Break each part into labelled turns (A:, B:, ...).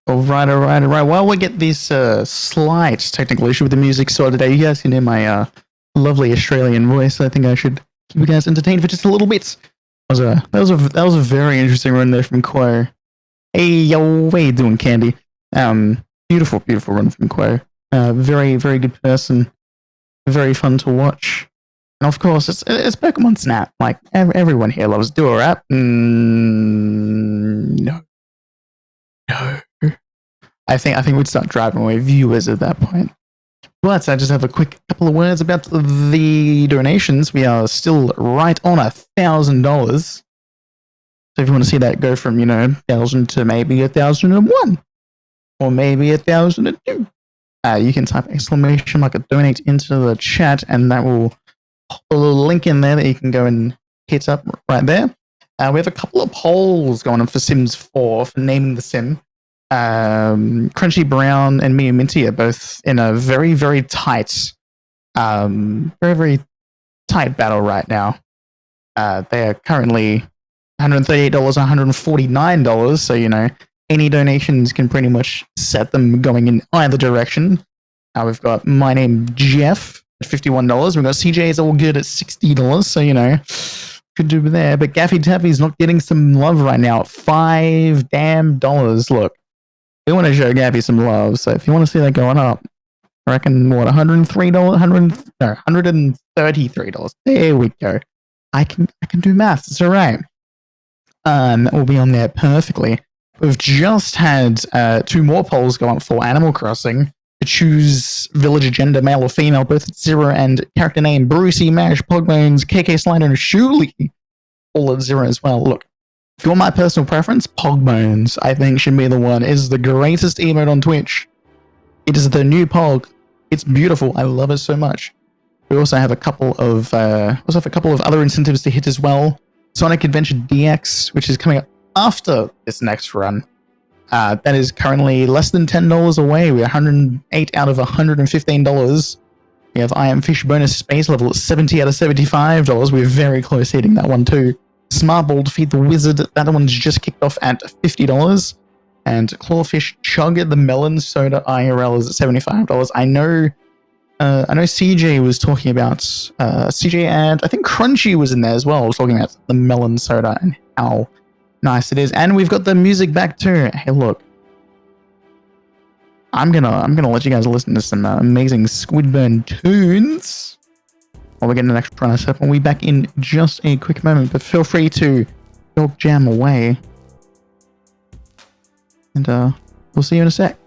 A: All right. While we get this slight technical issue with the music sorted out, you guys can hear my lovely Australian voice. I think I should keep you guys entertained for just a little bit. That was a very interesting run there from Quo. Hey yo, what you doing, Candy? Beautiful run from Quo. Very good person. Very fun to watch. And of course, it's Pokemon Snap. Like everyone here loves Duo Rap. No. I think we'd start driving away viewers at that point. But I just have a quick couple of words about the donations. We are still right on $1,000. So if you want to see that go from 1,000 to maybe 1,001, or maybe 1,002, you can type exclamation mark donate into the chat, and that will pop a little link in there that you can go and hit up right there. We have a couple of polls going on for Sims 4 for naming the sim. Crunchy Brown and Mia Minty are both in a very tight, very tight battle right now. They are currently $138, $149. So any donations can pretty much set them going in either direction. We've got my name Jeff at $51. We've got CJitsallGewd at $60. So could do there. But Gaffy Taffy's not getting some love right now at $5 damn. Look. We want to show Gabby some love, so if you want to see that going up, I reckon $133. There we go. I can do maths. It's all right. That will be on there perfectly. We've just had 2 more polls go up for Animal Crossing to choose villager gender, male or female, both at 0, and character name Brucey, Mash, Pogbones, KK Slider, and Shuli, all at 0 as well. Look. If you want my personal preference, Pogbones, I think, should be the one. It is the greatest emote on Twitch. It is the new Pog. It's beautiful. I love it so much. We also have a couple of other incentives to hit as well. Sonic Adventure DX, which is coming up after this next run. That is currently less than $10 away. We're 108 out of $115. We have I Am Fish bonus space level at 70 out of $75. We're very close hitting that one too. Smart Ball Defeat the Wizard, that one's just kicked off at $50. And Clawfish Chug the Melon Soda IRL is at $75. I know CJ was talking about CJ, and I think Crunchy was in there as well, talking about the melon soda and how nice it is. And we've got the music back too. Hey, look, I'm gonna let you guys listen to some amazing Squidburn tunes. While we're getting an extra run step, we'll be back in just a quick moment, but feel free to dog jam away. And we'll see you in a sec.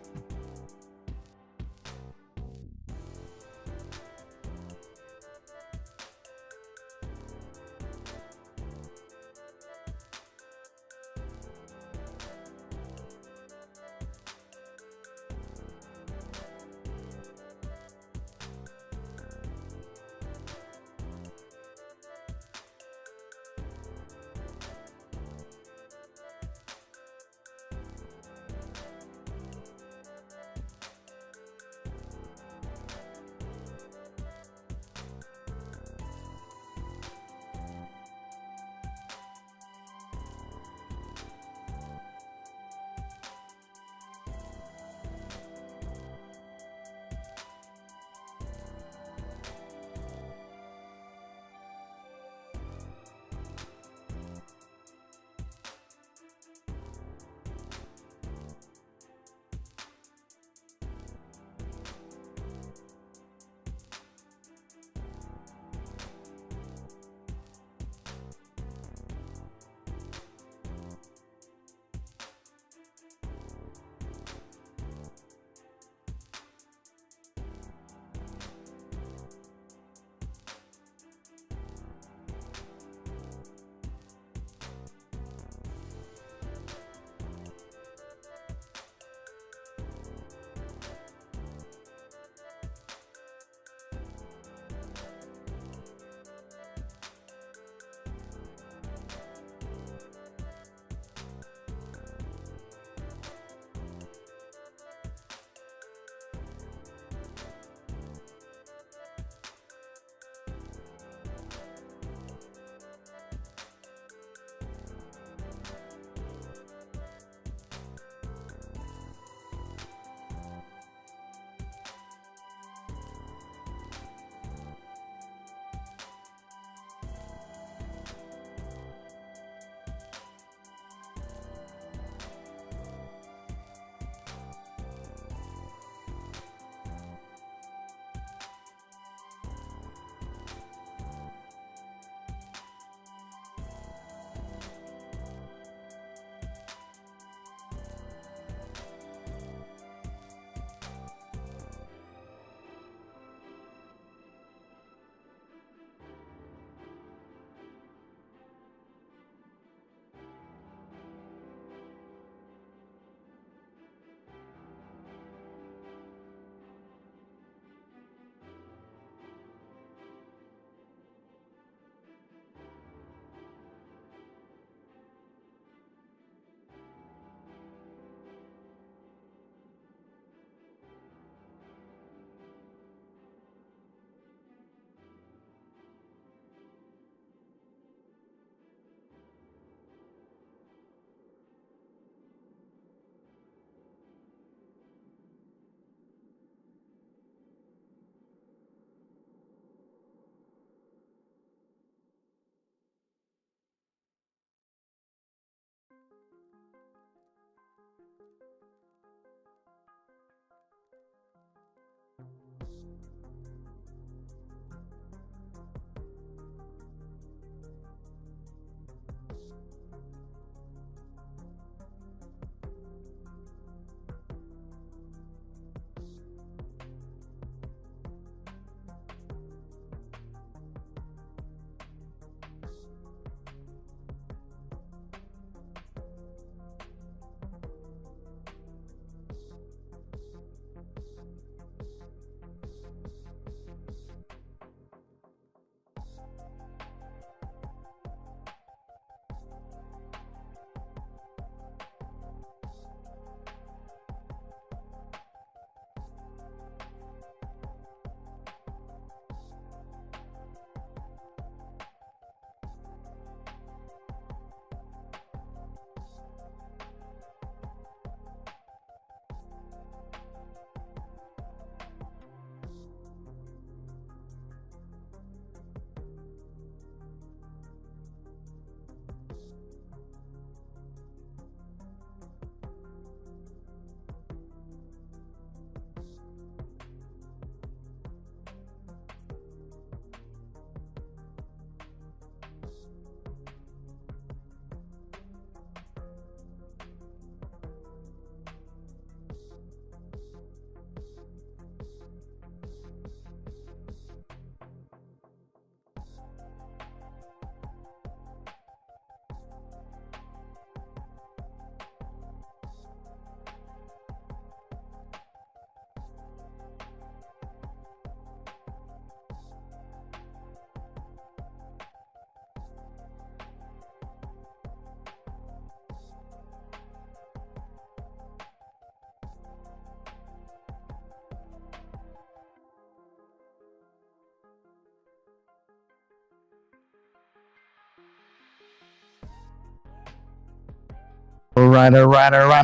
A: Alright,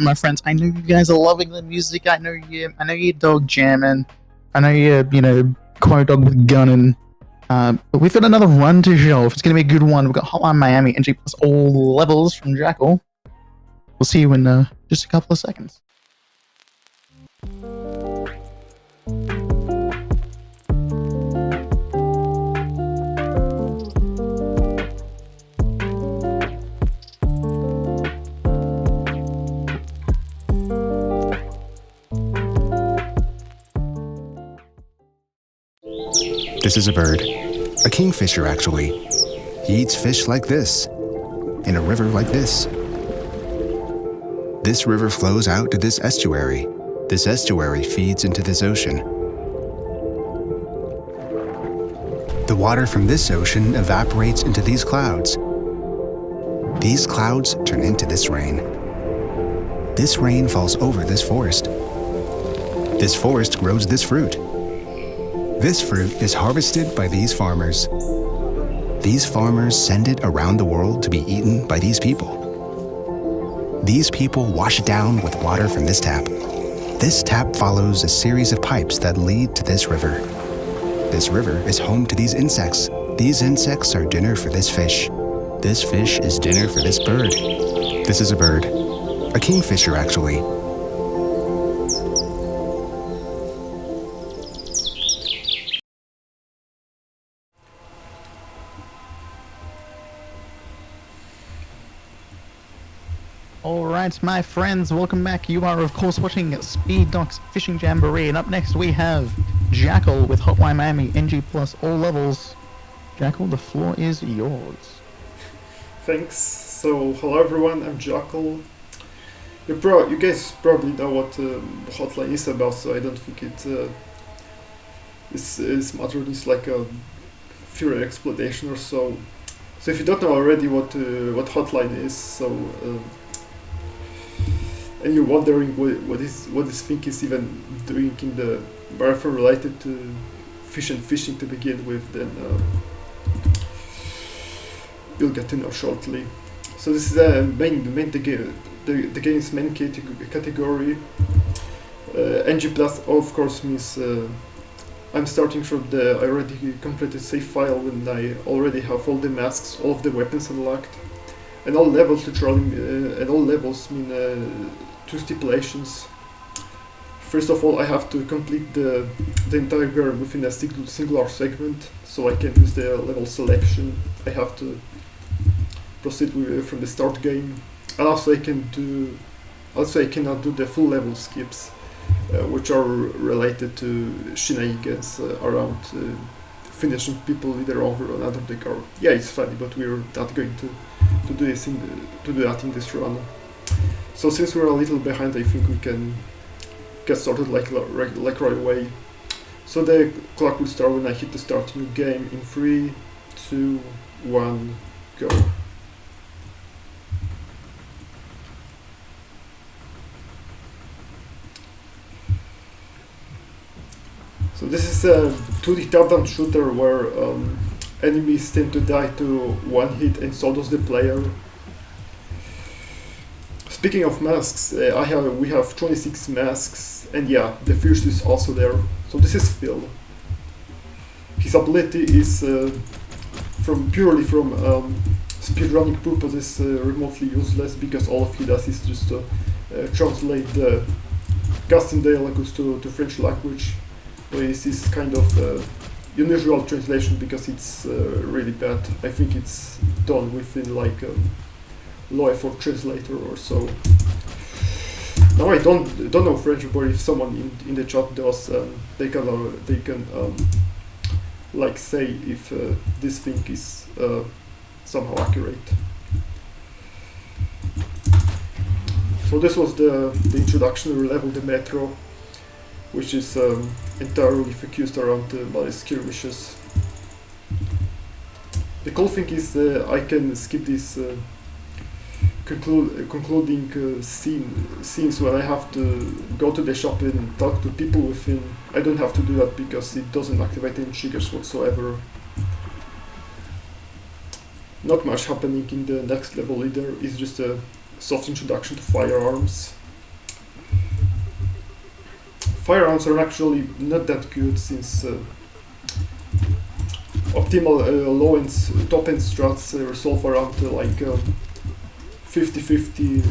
A: my friends. I know you guys are loving the music. I know you're dog jamming. I know you're, quote dog with gunning. But we've got another run to show off. It's gonna be a good one. We've got Hotline Miami, NG plus all levels from JACK4L. We'll see you in just a couple of seconds.
B: This is a bird. A kingfisher, actually. He eats fish like this, in a river like this. This river flows out to this estuary. This estuary feeds into this ocean. The water from this ocean evaporates into these clouds. These clouds turn into this rain. This rain falls over this forest. This forest grows this fruit. This fruit is harvested by these farmers. These farmers send it around the world to be eaten by these people. These people wash it down with water from this tap. This tap follows a series of pipes that lead to this river. This river is home to these insects. These insects are dinner for this fish. This fish is dinner for this bird. This is a bird. A kingfisher, actually.
A: Alright, my friends, welcome back. You are, of course, watching Speed Doc's Fishing Jamboree, and up next we have JACK4L with Hotline Miami, NG plus all levels. JACK4L, the floor is yours.
C: Thanks. So, hello everyone, I'm JACK4L. You guys probably know what Hotline is about, so I don't think it's much of this like a pure exploitation or so. So if you don't know already what Hotline is, so and you're wondering what this thing is even doing in the marathon related to fish and fishing to begin with, then you'll get to know shortly. So this is the game's main category. NG plus, of course, means I'm starting from the already completed save file when I already have all the masks, all of the weapons unlocked, and all levels literally, and all levels mean two stipulations. First of all, I have to complete the entire game within a singular segment, so I can use the level selection. I have to proceed with, from the start game, and also I cannot do the full level skips, which are related to shenanigans around finishing people either over or another deck. Or yeah, it's funny, but we're not going to do this to do that in this run. So since we're a little behind, I think we can get started like right away. So the clock will start when I hit the start new game in 3, 2, 1, go. So this is a 2D top-down shooter where enemies tend to die to one hit, and so does the player. Speaking of masks, we have 26 masks, and yeah, the Fierce is also there. So this is Phil. His ability is purely from speedrunning purposes remotely useless, because all he does is just translate the custom dialogues to French language. This is kind of unusual translation because it's really bad. I think it's done within like low effort translator or so. Now I don't know French, but if someone in the chat does, they can like say if this thing is somehow accurate. So this was the introductory level, the metro, which is entirely focused around my skirmishes. The cool thing is I can skip this concluding scenes when I have to go to the shop and talk to people within. I don't have to do that because it doesn't activate any triggers whatsoever. Not much happening in the next level either. It's just a soft introduction to firearms. Firearms are actually not that good, since optimal low and top end strats resolve around like 50-50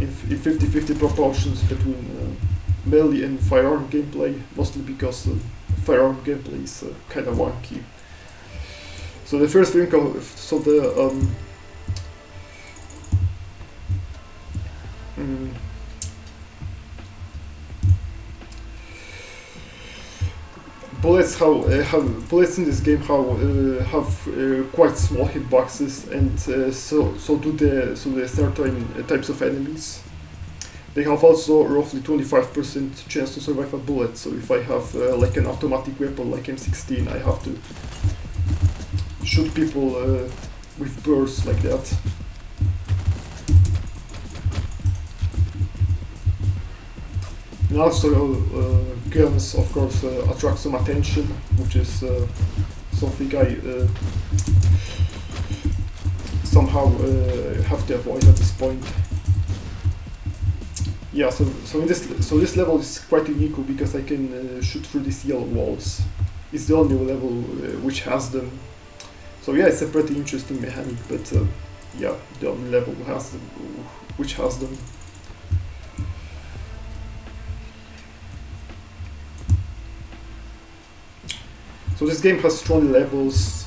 C: in 50-50 proportions between melee and firearm gameplay, mostly because firearm gameplay is kind of wonky. So the first thing, bullets bullets in this game have quite small hitboxes, and so do the certain types of enemies. They have also roughly 25% chance to survive a bullet. So if I have like an automatic weapon like M16, I have to shoot people with bursts like that. And also guns, of course, attract some attention, which is something I somehow have to avoid at this point. Yeah, so this level is quite unique because I can shoot through these yellow walls. It's the only level which has them. So yeah, it's a pretty interesting mechanic, but yeah, the only level which has them. So this game has 20 levels,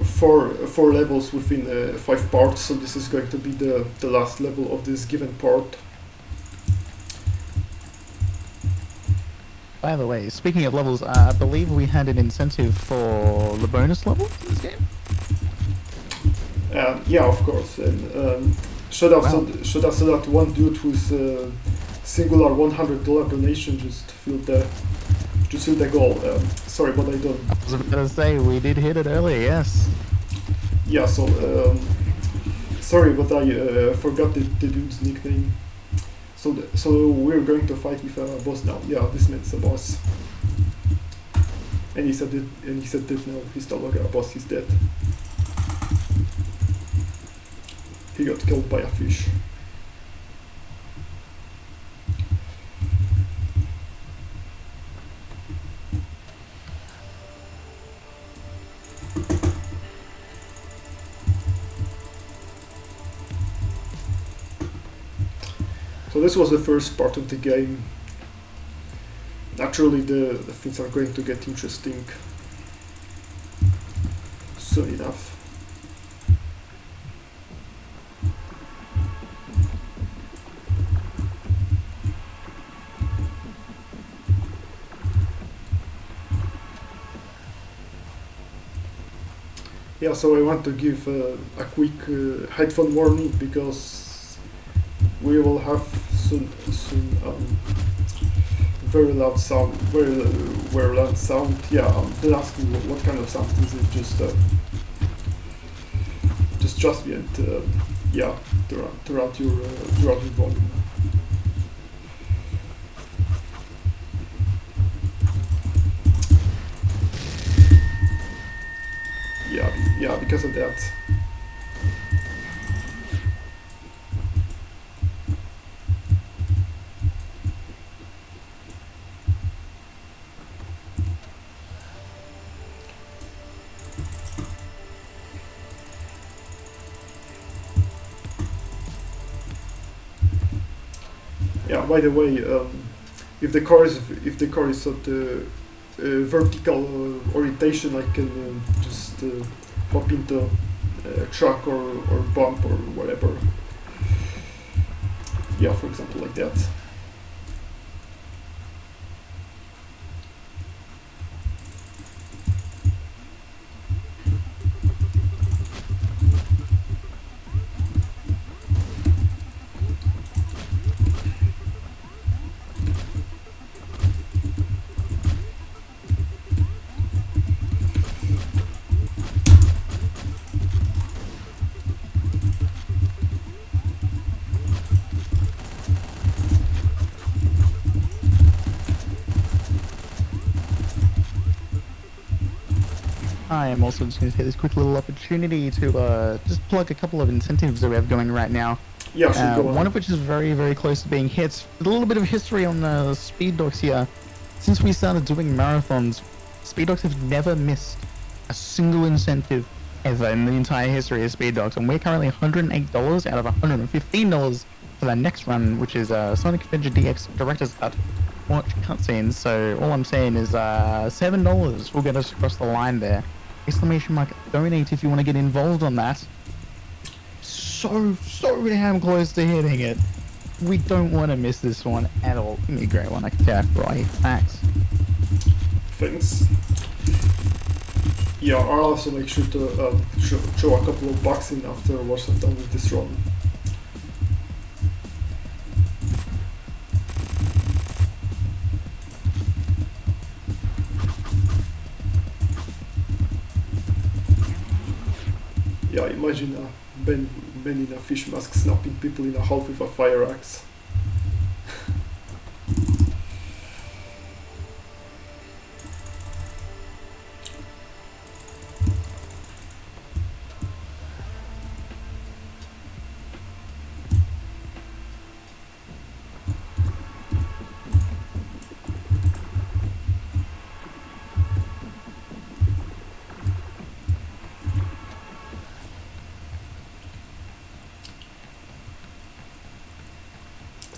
C: four levels within 5 parts, so this is going to be the last level of this given part.
A: By the way, speaking of levels, I believe we had an incentive for the bonus levels in this game?
C: Yeah, of course, and should have said that one dude who's singular $100 donation just filled the goal. Sorry, but I don't.
A: I was going to say, we did hit it earlier, yes.
C: Yeah, so sorry, but I forgot the dude's nickname. So we're going to fight with a boss now. Yeah, this man's a boss. And he said that no, he's no longer a boss. He's dead. He got killed by a fish. this was the first part of the game. Naturally, the things are going to get interesting soon enough. Yeah, so I want to give a quick headphone warning because we will have soon very loud sound, very loud sound. Yeah, they'll ask me what kind of sound is it. Just trust me and yeah, turn out your volume. Yeah, because of that. Yeah, by the way, if the car is at vertical orientation, I can just hop into a truck or bump or whatever. Yeah, for example, like that.
A: I am also just going to take this quick little opportunity to just plug a couple of incentives that we have going right now.
C: Yeah, sure, go on.
A: One of which is very, very close to being hit. A little bit of history on the speed dogs here. Since we started doing marathons, speed dogs have never missed a single incentive ever in the entire history of speed dogs, and we're currently $108 out of $115 for the next run, which is Sonic Adventure DX Director's Cut. Watch cutscenes. So all I'm saying is $7 will get us across the line there. Exclamation mark donate if you want to get involved on that. So damn close to hitting it. We don't want to miss this one at all. Give me a great one, I can tell. Right, thanks.
C: Thanks. Yeah, I'll also make sure to show a couple of bucks in after once I'm done with this run. Yeah, imagine Ben in a fish mask snapping people in a half with a fire axe.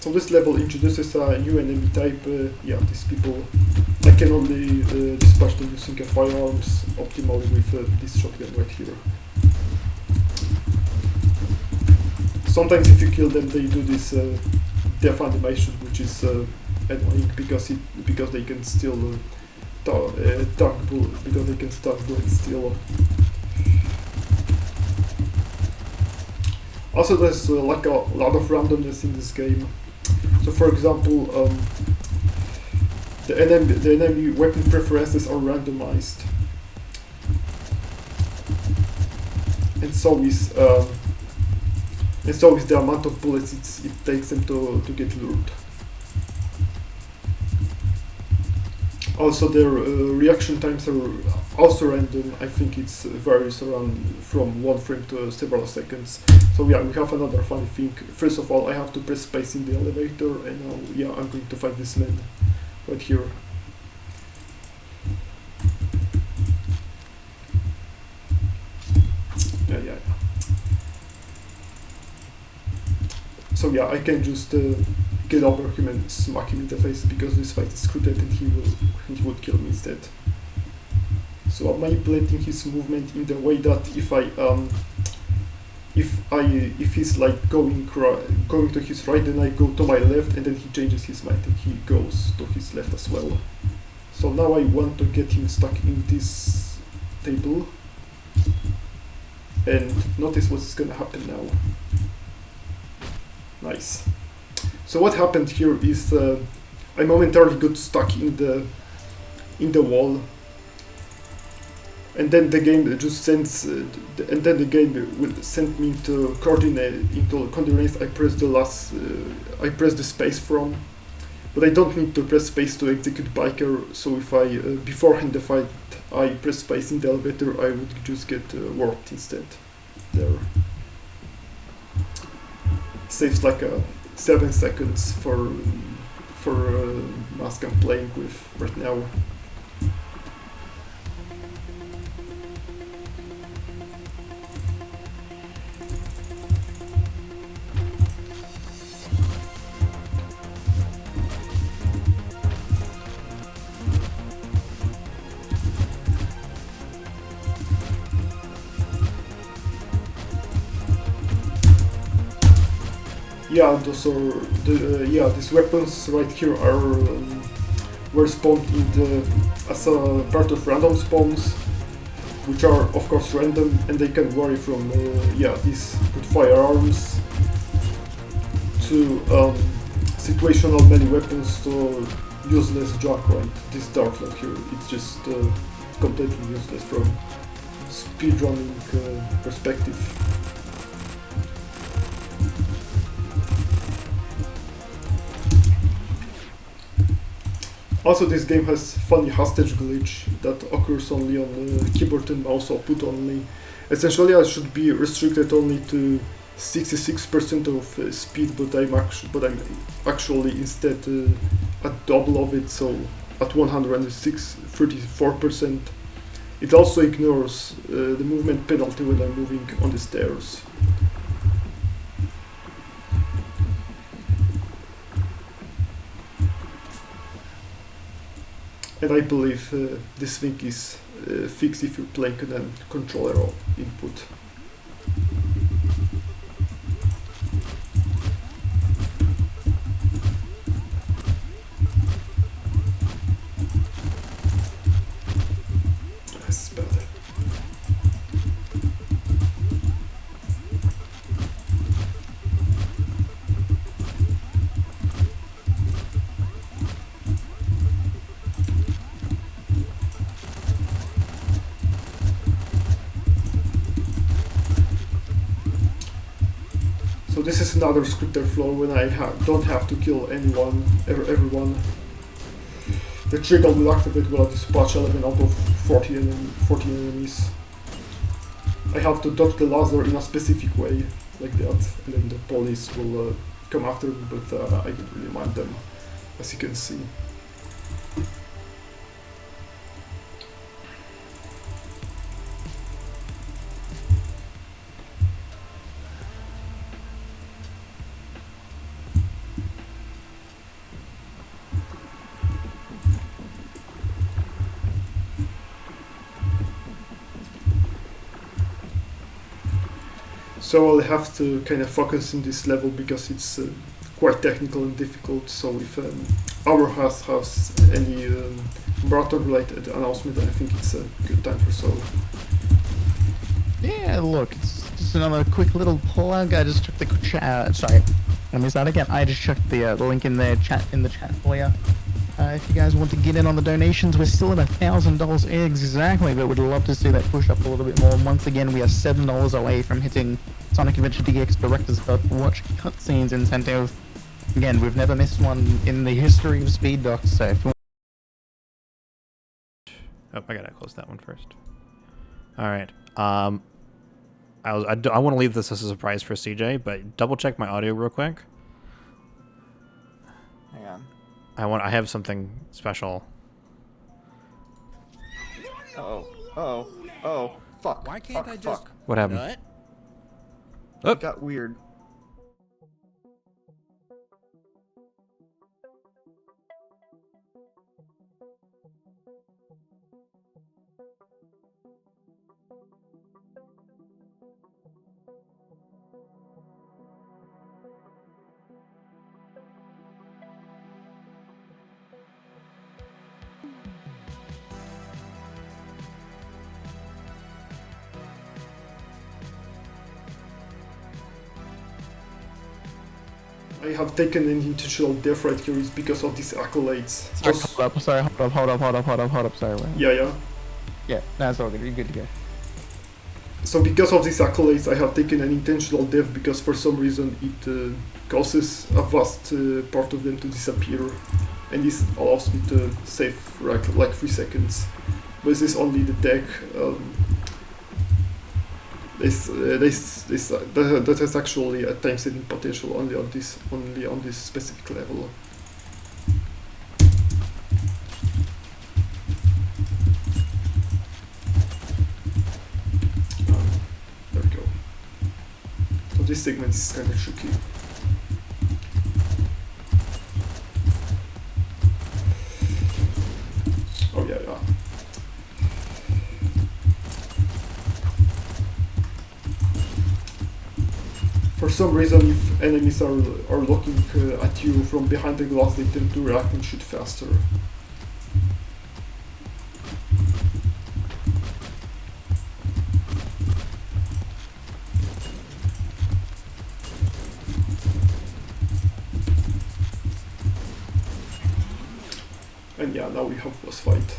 C: So this level introduces a new enemy type. Yeah, these people, I can only dispatch them using firearms optimally with this shotgun right here. Sometimes if you kill them, they do this death animation, which is annoying because they can still because they can start bullets still. Also, there's like a lot of randomness in this game. So, for example, the enemy weapon preferences are randomized, and so is the amount of bullets it takes them to get lured. Also, their reaction times are also random. I think it varies around from 1 frame to several seconds. So yeah, we have another funny thing. First of all, I have to press space in the elevator, and now yeah, I'm going to fight this man right here. Yeah. So yeah, I can just get over him and smack him in the face because this fight is scripted and he would kill me instead. So I'm manipulating his movement in the way that if he's like going to his right, then I go to my left, and then he changes his mind and he goes to his left as well. So now I want to get him stuck in this table, and notice what's gonna happen now. Nice. So what happened here is I momentarily got stuck in the wall. And then the game just sends, and then the game will send me into coordinates. I press I press the space from, but I don't need to press space to execute biker. So if I beforehand the fight, I press space in the elevator, I would just get warped instead. There saves like 7 seconds for mask I'm playing with right now. Yeah, these weapons right here are were spawned as a part of random spawns, which are of course random, and they can vary from these good firearms to situational melee weapons to useless junk. Right, this dark lock here, it's just completely useless from speedrunning perspective. Also, this game has funny hostage glitch that occurs only on keyboard and mouse output only. Essentially, I should be restricted only to 66% of speed, but I'm actually instead at double of it, so at 134%. It also ignores the movement penalty when I'm moving on the stairs. And I believe this thing is fixed if you play a controller input. That's better. So this is another scripted floor when I don't have to kill everyone. The trigger will activate when I dispatch 11 out of 40 enemies. I have to dodge the laser in a specific way, like that, and then the police will come after me, but I don't really mind them, as you can see. So I'll have to kind of focus in this level because it's quite technical and difficult. So if our house has any marathon-related announcement, I think it's a good time for so.
A: Yeah, look, it's just another quick little plug. I just checked the chat. Sorry, let me start again. I just checked the link in the chat for you. If you guys want to get in on the donations, we're still at $1,000 exactly, but we'd love to see that push up a little bit more. Once again, we are $7 away from hitting Sonic Adventure DX Director's Cut Watch Cutscenes incentive. Again, we've never missed one in the history of Speed Docs, so if you
D: Oh, I gotta close that one first. Alright, I want to leave this as a surprise for CJ, but double check my audio real quick.
A: hang on.
D: I have something special.
A: Oh, fuck.
E: Why can't I just...
D: What happened?
E: Nut?
D: Oh.
A: It got weird.
C: I have taken an intentional death right here is because of these accolades.
A: Sorry, hold up, sorry, wait.
C: Yeah.
A: Yeah, that's all good, you're good to go.
C: So because of these accolades, I have taken an intentional death because for some reason it causes a vast part of them to disappear, and this allows me to save for like 3 seconds. But this is only the deck. That has actually a time saving potential only on this specific level. There we go. So this segment is kind of tricky. Oh yeah. For some reason, if enemies are looking at you from behind the glass, they tend to react and shoot faster. And yeah, now we have boss fight.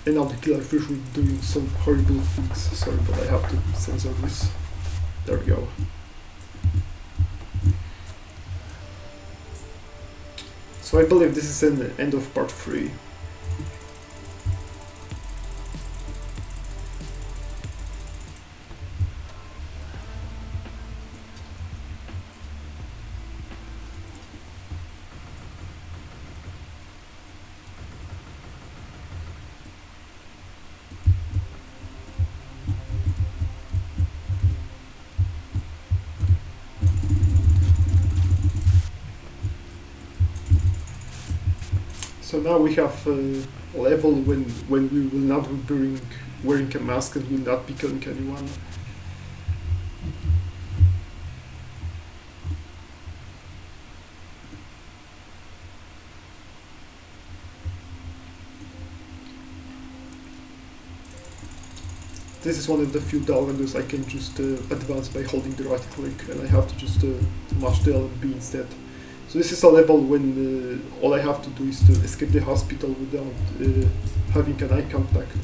C: And now the killer fish will doing some horrible things. Sorry, but I have to censor this. There we go. So I believe this is an end of part 3. So now we have a level when we will not be wearing a mask and will not be killing anyone. This is one of the few downloaders I can just advance by holding the right click, and I have to just mash the L and B instead. So this is a level when all I have to do is to escape the hospital without having an eye contact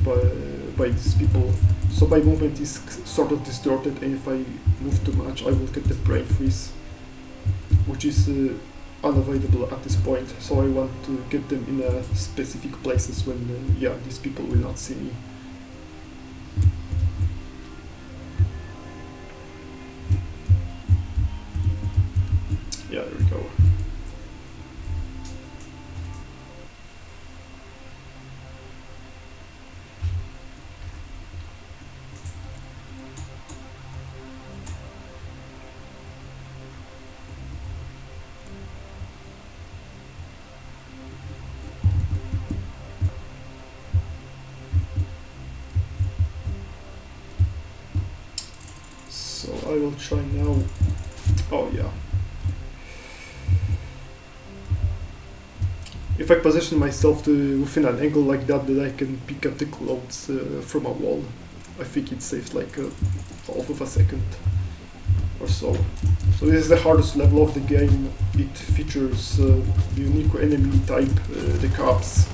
C: by these people. So my movement is sort of distorted, and if I move too much I will get the brain freeze, which is unavoidable at this point. So I want to get them in specific places when these people will not see me. Yeah, there we go. So I will try now. Oh yeah. If I position myself within an angle like that, then I can pick up the clothes from a wall. I think it saves like half of a second or so. So this is the hardest level of the game. It features the unique enemy type, the cops.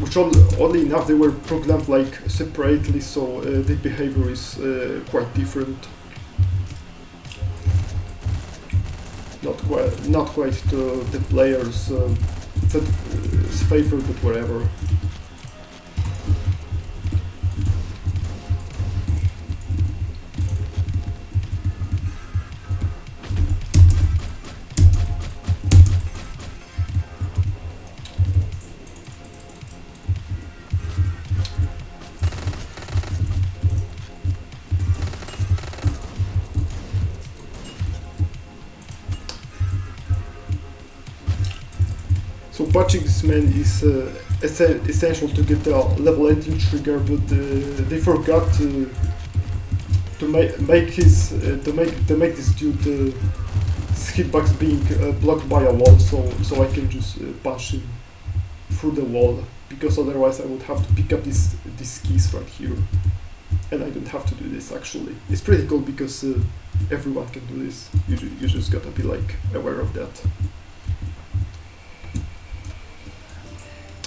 C: Which oddly enough they were programmed like separately, so the behavior is quite different. Not quite the player's favor, but whatever. So patching this man is essential to get a level 18 trigger, but they forgot to make this dude his hitbox being blocked by a wall, so I can just punch him through the wall, because otherwise I would have to pick up these keys right here, and I don't have to do this actually. It's pretty cool because everyone can do this. You just gotta be like aware of that.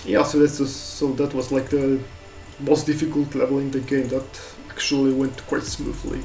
C: Yeah, so that was like the most difficult level in the game that actually went quite smoothly.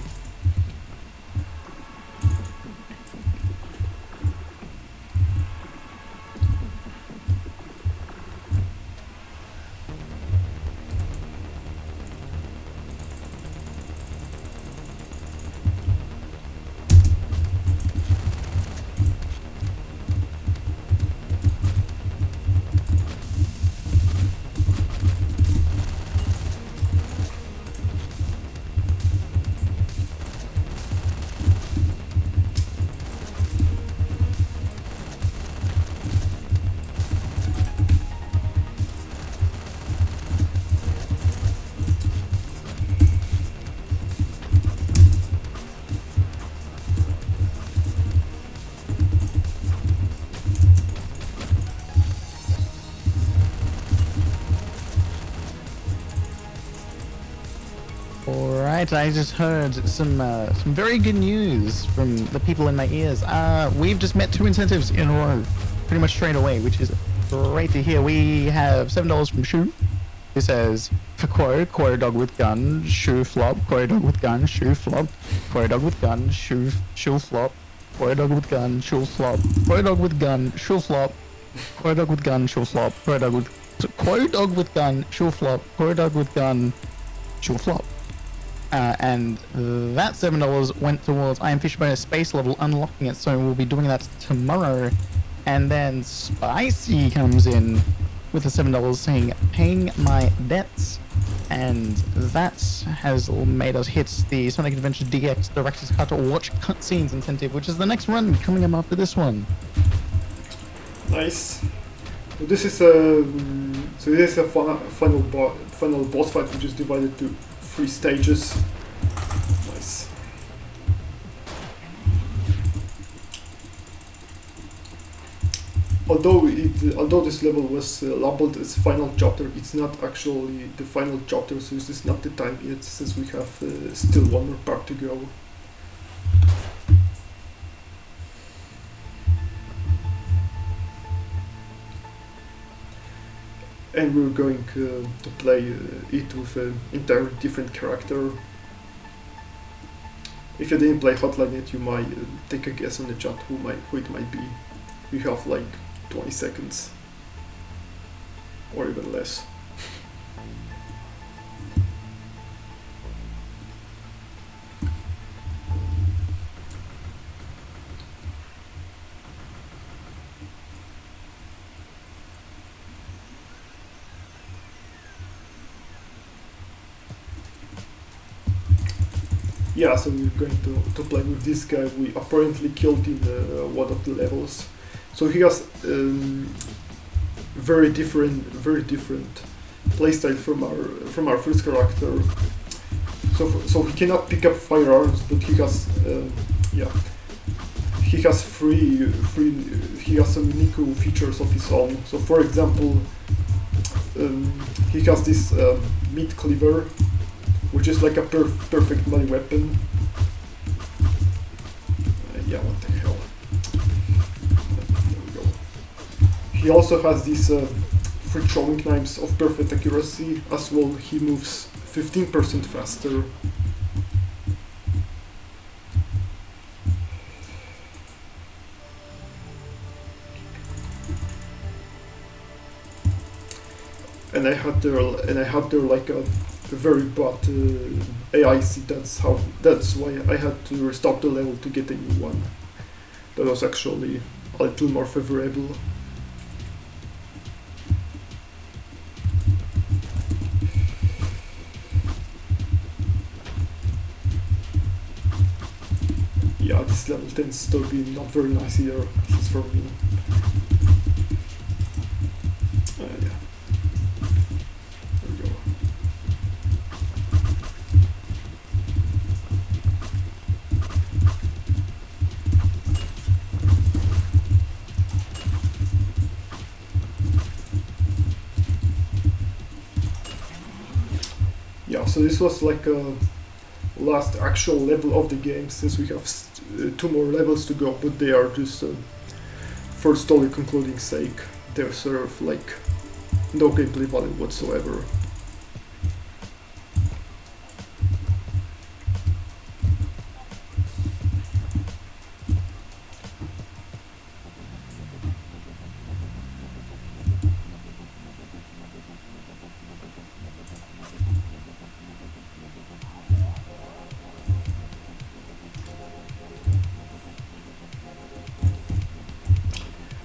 A: Alright, I just heard some very good news from the people in my ears. We've just met 2 incentives in a row, pretty much straight away, which is great to hear. We have $7 from Shu, who says, for Quo dog with gun, Shu flop, Quo dog with gun, Shu flop, Quo dog with gun, Shu flop, Quo dog with gun, Shu flop, Quo dog with gun, Shu flop, Quo dog with gun, Shu flop, Quo dog with gun, Shu flop, Quo dog with gun, Shu flop. And that $7 went towards I Am Fishbone's space level, unlocking it, so we'll be doing that tomorrow. And then Spicy comes in with the $7 saying, paying my debts. And that has made us hit the Sonic Adventure DX Director's Cut or Watch Cutscenes incentive, which is the next run coming up after this one.
C: Nice. So this is a final boss fight, which is divided to 3 stages. Nice. Although this level was labeled as final chapter, it's not actually the final chapter, so this is not the time yet, since we have still one more part to go. And we're going to play it with an entirely different character. If you didn't play Hotline yet, you might take a guess on the chat who it might be. You have like 20 seconds, or even less. Yeah, so we're going to play with this guy we apparently killed in one of the levels. So he has very different playstyle from our first character. So he cannot pick up firearms, but he has he has some unique features of his own. So for example, he has this meat cleaver, which is like a perfect melee weapon. Yeah, what the hell. There we go. He also has these 3 throwing knives of perfect accuracy. As well, he moves 15% faster. And I had there like a very bad AIC. That's why I had to restart the level to get a new one. That was actually a little more favorable. Yeah, this level tends to be not very nice either, at least for me. Yeah. yeah, so this was like a last actual level of the game, since we have 2 more levels to go, but they are just for story concluding sake. They serve like no gameplay value whatsoever.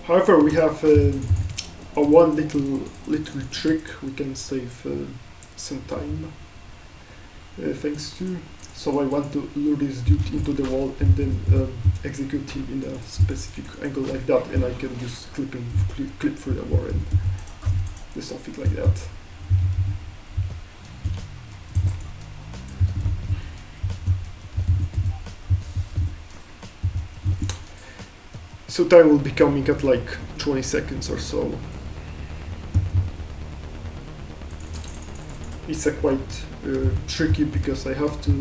C: However, we have a one little trick we can save some time thanks to. So I want to lure this dude into the wall and then execute him in a specific angle like that, and I can just clip through the wall and do something like that. So time will be coming at like 20 seconds or so. It's quite tricky because I have to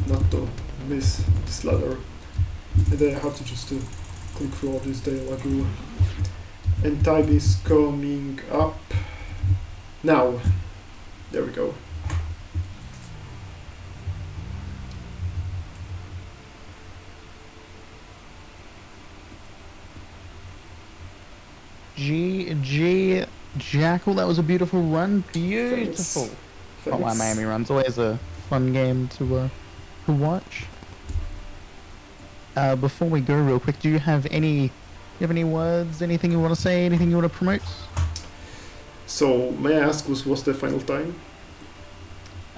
C: not to miss this ladder, and then I have to just click through all this dialogue. And time is coming up now. There we go.
A: Jackal, that was a beautiful run. Beautiful. Hotline Miami run's always a fun game to watch. Before we go, real quick, do you have any words? Anything you want to say? Anything you want to promote?
C: So may I ask, what's the final time?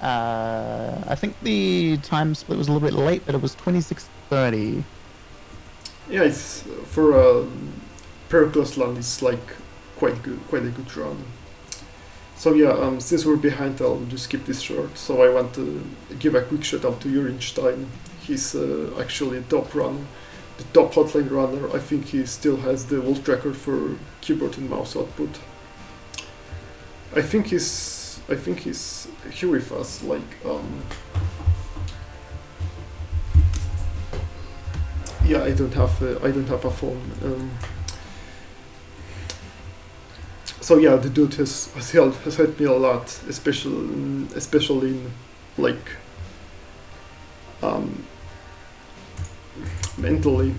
A: I think the time split was a little bit late, but it was 26:30.
C: Yeah, it's for a Pericles land. It's like quite a good run. So yeah, since we're behind, I'll just keep this short. So I want to give a quick shout out to Urinstein. He's actually the top hotline runner. I think he still has the world record for keyboard and mouse output. I think he's here with us. Like yeah, I don't have a phone. So yeah, the dude has helped me a lot, especially in like mentally.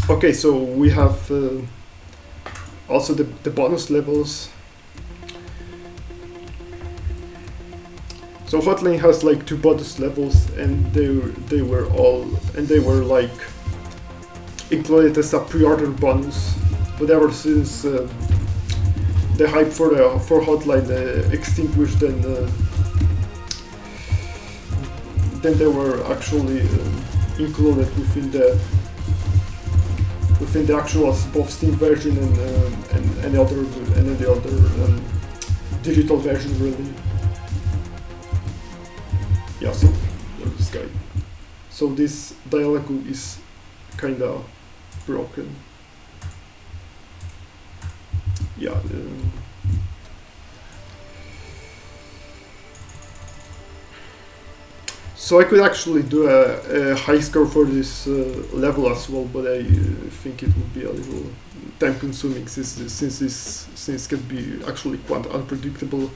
C: Okay, so we have also the bonus levels. So Hotline has like 2 bonus levels, and they were like included as a pre-order bonus, but ever since the hype for Hotline extinguished, then they were actually included within the actual both Steam version and any other digital version, really. Yeah, so there's this guy. So this dialogue is kinda broken. Yeah. So I could actually do a high score for this level as well, but I think it would be a little time consuming since it can be actually quite unpredictable.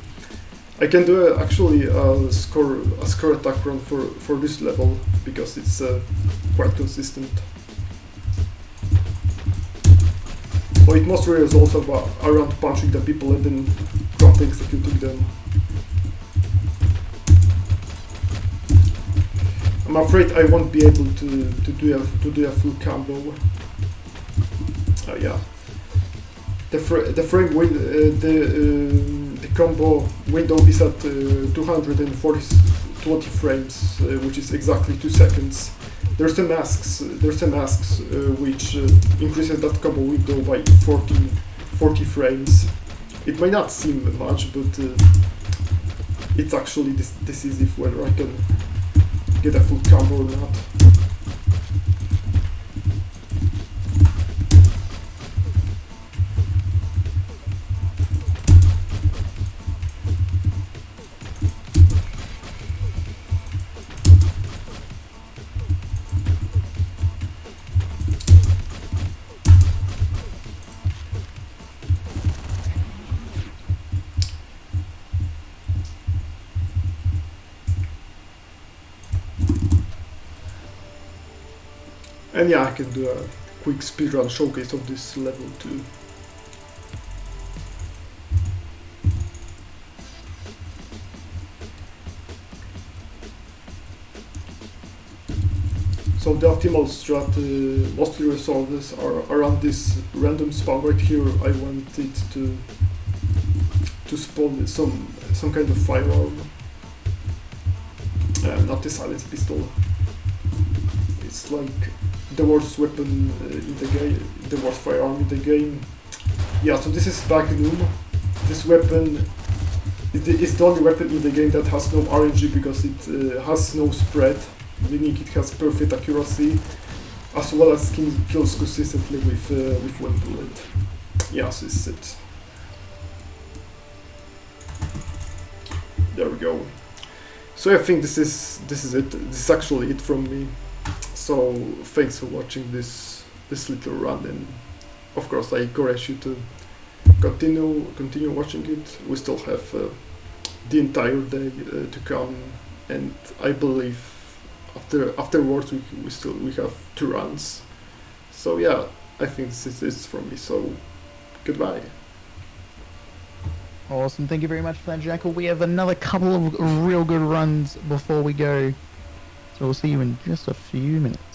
C: I can do actually a score attack run for this level because it's quite consistent. But it mostly is also around punching the people and then grunt executing them. I'm afraid I won't be able to do a full combo. Yeah, the combo window is at 220 frames, which is exactly 2 seconds. There's the masks which increases that combo window by 40 frames. It may not seem much, but it's actually decisive whether I can get a full combo or not. And yeah, I can do a quick speedrun showcase of this level too. So the optimal strat mostly resolves are around this random spawn right here. I want it to spawn some kind of firearm. Not the silence pistol. It's like the worst weapon in the game, the worst firearm in the game. Yeah, so this is Magnum. This weapon is the only weapon in the game that has no RNG because it has no spread, meaning it has perfect accuracy, as well as kills consistently with one bullet. Yeah, so this is it. There we go. So I think this is it. This is actually it from me. So thanks for watching this little run, and of course I encourage you to continue watching it. We still have the entire day to come, and I believe afterwards we have 2 runs. So yeah, I think this is it from me. So goodbye.
A: Awesome, thank you very much for that, Jackal. We have another couple of real good runs before we go. So we'll see you in just a few minutes.